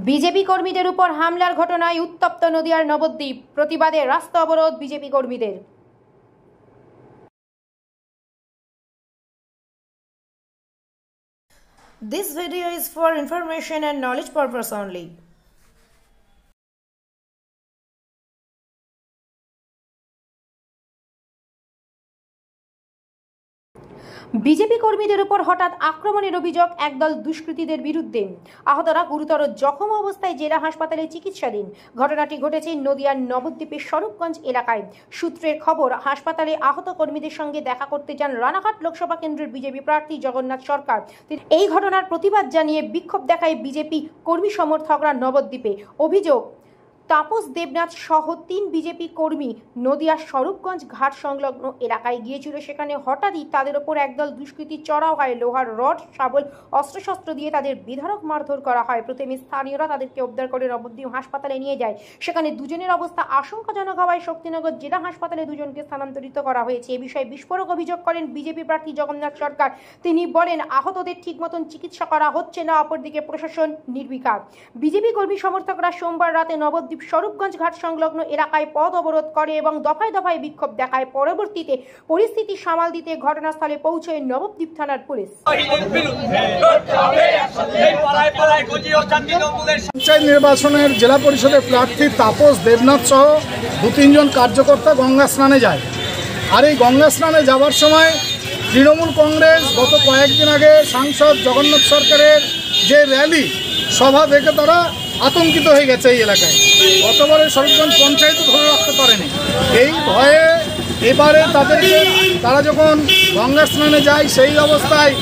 BJP কর্মীদের উপর হামলার ঘটনায় উত্তপ্ত নদিয়ার নবদ্বীপ। প্রতিবাদে রাস্তা অবরোধ বিজেপি কর্মীদের। This video is for information and knowledge purpose only. BJP কর্মীদের উপর হঠাৎ আক্রমণের অভিযোগ একদল দুষ্কৃতীদের বিরুদ্ধে। আহতরা গুরুতর জখম অবস্থায় জেলা হাসপাতালে চিকিৎসাধীন। ঘটনাটি ঘটেছে নদিয়ার নবদ্বীপের স্বরূপগঞ্জ এলাকায়। সূত্রের খবর, হাসপাতালে আহত কর্মীদের সঙ্গে দেখা করতে যান রানাঘাট লোকসভা কেন্দ্রের বিজেপি প্রার্থী জগন্নাথ সরকার। এই ঘটনার প্রতিবাদ জানিয়ে বিক্ষোভ দেখায় বিজেপি কর্মী সমর্থকরা নবদ্বীপে। অভিযোগ, তাপস দেবনাথ সহ ৩ বিজেপি কর্মী নদিয়ার স্বরূপগঞ্জ ঘাট সংলগ্ন এলাকায় গিয়েছিল। সেখানে হঠাৎই তাদের ওপর একদল দুষ্কৃতী চড়াও হয়। লোহার রড, শাবল, অস্ত্রশস্ত্র দিয়ে তাদের বেধড়ক মারধর করা হয়। প্রথমে স্থানীয়রা তাদেরকে উদ্ধার করে নবদ্বীপ হাসপাতালে নিয়ে যায়। সেখানে দুজনের অবস্থা আশঙ্কাজনক হওয়ায় শক্তিনগর জেলা হাসপাতালে দুজনকে স্থানান্তরিত করা হয়েছে। এ বিষয়ে বিস্ফোরক অভিযোগ করেন বিজেপি প্রার্থী জগন্নাথ সরকার। তিনি বলেন, আহতদের ঠিক মতন চিকিৎসা করা হচ্ছে না, অপরদিকে প্রশাসন নির্বিকার। বিজেপি কর্মী সমর্থকরা সোমবার রাতে নবদ্বীপ স্বরূপগঞ্জ ঘাট সংলগ্ন এলাকায় পথ অবরোধ করে এবং দফায় দফায় বিক্ষোভ দেখায়। পরবর্তীতে পরিস্থিতি সামাল দিতে ঘটনাস্থলে পৌঁছয় নবদ্বীপ থানার পুলিশ। পঞ্চায়েত নির্বাচনের জেলা পরিষদের প্রার্থী তাপস দেবনাথ সহ ২-৩ জন কার্যকর্তা গঙ্গা স্নানে যায়। আর এই গঙ্গা স্নানে যাওয়ার সময় তৃণমূল কংগ্রেস গত কয়েকদিন আগে সাংসদ জগন্নাথ সরকারের যে র্যালি সভা দেখে তারা আতঙ্কিত হয়ে গেছে এই এলাকায়। গতবারে স্বরূপগঞ্জ পঞ্চায়েত ধরে রাখতে পারেনি। এই ভয়ে এবারে তারা যখন গঙ্গা স্নানে যায় সেই অবস্থায়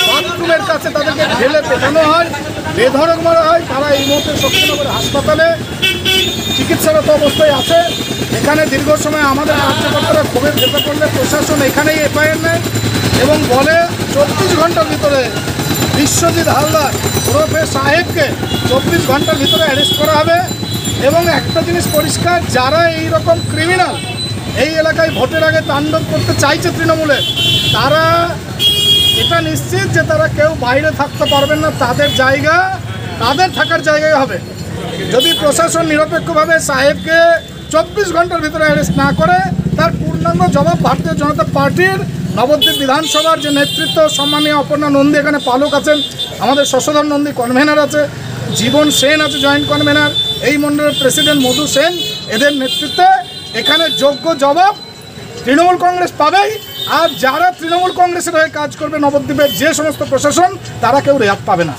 বাথরুমের কাছে তাদেরকে ঢেলে পেটানো হয়, বেধড়ক মারা হয়। তারা এই মুহূর্তে শক্তিনগর হাসপাতালে চিকিৎসারত অবস্থায় আছে। এখানে দীর্ঘ সময় আমাদের কার্যকর্তারা ক্ষোভে ফেটে পড়লে প্রশাসন এখানেই এফআইআর নেয় এবং বলে ২৪ ঘন্টার ভিতরে বিশ্বজিৎ হালদার ওরফে সাহেবকে ২৪ ঘন্টার ভিতরে অ্যারেস্ট করা হবে। এবং একটা জিনিস পরিষ্কার, যারা এই রকম ক্রিমিনাল এই এলাকায় ভোটের আগে তাণ্ডব করতে চাইছে তৃণমূলের, তারা এটা নিশ্চিত যে তারা কেউ বাইরে থাকতে পারবেন না। তাদের থাকার জায়গায় হবে। যদি প্রশাসন নিরপেক্ষভাবে সাহেবকে ২৪ ঘন্টার ভিতরে অ্যারেস্ট না করে, তার পূর্ণাঙ্গ জবাব ভারতীয় জনতা পার্টির নবদ্বীপ বিধানসভার যে নেতৃত্ব, সম্মানীয় অপর্ণা নন্দী এখানে পালক আছেন, আমাদের শশধর নন্দী কনভেনার আছে, জীবন সেন আছে জয়েন্ট কনভেনার, এই মণ্ডলের প্রেসিডেন্ট মধু সেন, এদের নেতৃত্বে এখানে যোগ্য জবাব তৃণমূল কংগ্রেস পাবেই। আর যারা তৃণমূল কংগ্রেসের হয়ে কাজ করবে নবদ্বীপের যে সমস্ত প্রশাসন, তারা কেউ রেহাত পাবে না।